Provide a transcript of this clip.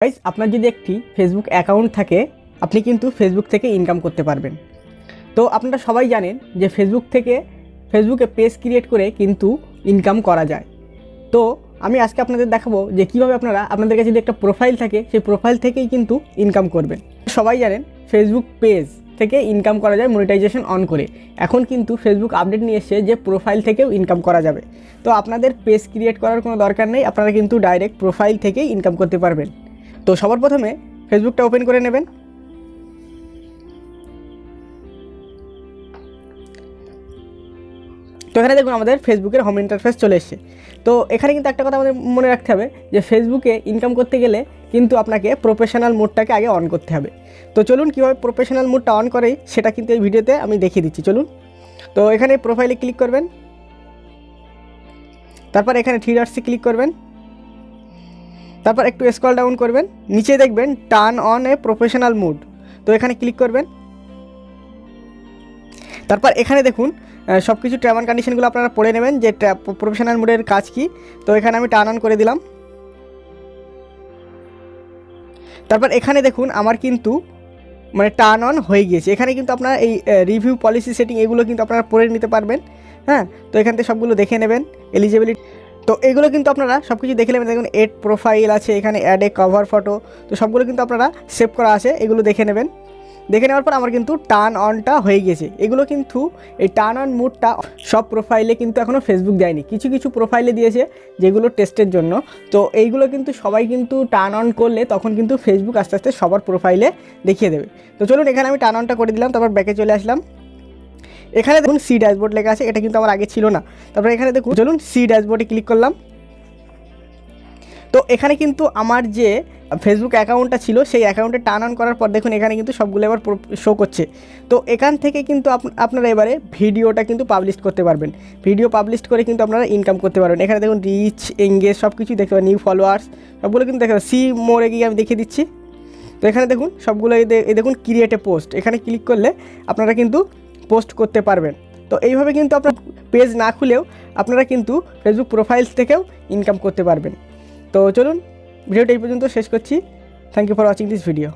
Guys, আপনার যদি একটি ফেসবুক অ্যাকাউন্ট থাকে আপনি কিন্তু ফেসবুক থেকে ইনকাম করতে পারবেন। তো আপনারা সবাই জানেন যে ফেসবুকে পেজ ক্রিয়েট করে কিন্তু ইনকাম করা যায়। তো আমি আজকে আপনাদের দেখাবো যে কীভাবে আপনাদের কাছে যদি একটা প্রোফাইল থাকে সেই প্রোফাইল থেকেই কিন্তু ইনকাম করবেন। সবাই জানেন ফেসবুক পেজ থেকে ইনকাম করা যায় মনিটাইজেশন অন করে। এখন কিন্তু ফেসবুক আপডেট নিয়ে এসেছে যে প্রোফাইল থেকেও ইনকাম করা যাবে। তো আপনাদের পেজ ক্রিয়েট করার কোনো দরকার নেই, আপনারা কিন্তু ডাইরেক্ট প্রোফাইল থেকেই ইনকাম করতে পারবেন। তো সবার প্রথমে ফেসবুকটা ওপেন করে নেবেন। তো এখানে দেখুন আমাদের ফেসবুকের হোম ইন্টারফেস চলে এসেছে। তো এখানে কিন্তু একটা কথা আমাদের মনে রাখতে হবে যে ফেসবুকে ইনকাম করতে গেলে কিন্তু আপনাকে প্রফেশনাল মোডটাকে আগে অন করতে হবে। তো চলুন কীভাবে প্রফেশনাল মোডটা অন করে সেটা কিন্তু এই ভিডিওতে আমি দেখিয়ে দিচ্ছি। চলুন, তো এখানে প্রোফাইলে ক্লিক করবেন, তারপর এখানে থ্রি ডটসে ক্লিক করবেন, তারপর একটু স্ক্রল ডাউন করবেন, নিচে দেখবেন turn on a professional mood. তো এখানে ক্লিক করবেন, তারপর এখানে দেখুন সব কিছু টার্ম অ্যান্ড কন্ডিশনগুলো আপনারা পড়ে নেবেন যে প্রফেশনাল মুডের কাজ কি। তো এখানে আমি টার্ন অন করে দিলাম। তারপর এখানে দেখুন আমার কিন্তু টার্ন অন হয়ে গিয়েছে। এখানে কিন্তু আপনারা এই রিভিউ পলিসি সেটিং এগুলো কিন্তু আপনারা পড়ে নিতে পারবেন। হ্যাঁ, তো এখান থেকে সবগুলো দেখে নেবেন। এলিজিবিলিটি, তো এগুলো কিন্তু আপনারা সব কিছু দেখে নেবেন। দেখুন এড প্রোফাইল আছে, এখানে অ্যাড এ কভার ফটো, তো সবগুলো কিন্তু আপনারা সেভ করা আছে, এগুলো দেখে নেবেন। দেখে নেওয়ার পর আমার কিন্তু টার্ন অনটা হয়ে গেছে। এগুলো কিন্তু এই টার্ন অন মুডটা সব প্রোফাইলে কিন্তু এখনও ফেসবুক দেয়নি, কিছু কিছু প্রোফাইলে দিয়েছে যেগুলো টেস্টের জন্য। তো এইগুলো কিন্তু সবাই কিন্তু টার্ন অন করলে তখন কিন্তু ফেসবুক আস্তে আস্তে সবার প্রোফাইলে দেখিয়ে দেবে। তো চলুন এখানে আমি টার্ন অনটা করে দিলাম, তারপর ব্যাকে চলে আসলাম। এখানে দেখুন সি ড্যাশবোর্ড লেখা আছে, এটা কিন্তু আমার আগে ছিল না। তারপরে এখানে দেখুন, চলুন সি ড্যাশবোর্ডে ক্লিক করলাম। তো এখানে কিন্তু আমার যে ফেসবুক অ্যাকাউন্টটা ছিল সেই অ্যাকাউন্টে টার্ন অন করার পর দেখুন এখানে কিন্তু সবগুলো এবার শো করছে। তো এখান থেকে কিন্তু আপনারা এবারে ভিডিওটা কিন্তু পাবলিশ করতে পারবেন। ভিডিও পাবলিশ করে কিন্তু আপনারা ইনকাম করতে পারবেন। এখানে দেখুন রিচ, এঙ্গেজ সব কিছুই দেখতে পাবেন, নিউ ফলোয়ার্স সবগুলো কিন্তু দেখতে পাবেন। সি মোরে গিয়ে আমি দেখিয়ে দিচ্ছি। তো এখানে দেখুন সবগুলো এই দেখুন ক্রিয়েট এ পোস্ট, এখানে ক্লিক করলে আপনারা কিন্তু পোস্ট করতে পারবেন। তো এইভাবে কিন্তু আপনার পেজ না খুলেও আপনারা কিন্তু ফেসবুক প্রোফাইলস থেকেও ইনকাম করতে পারবেন। তো চলুন ভিডিওটা এই পর্যন্ত শেষ করছি। Thank you for watching this video.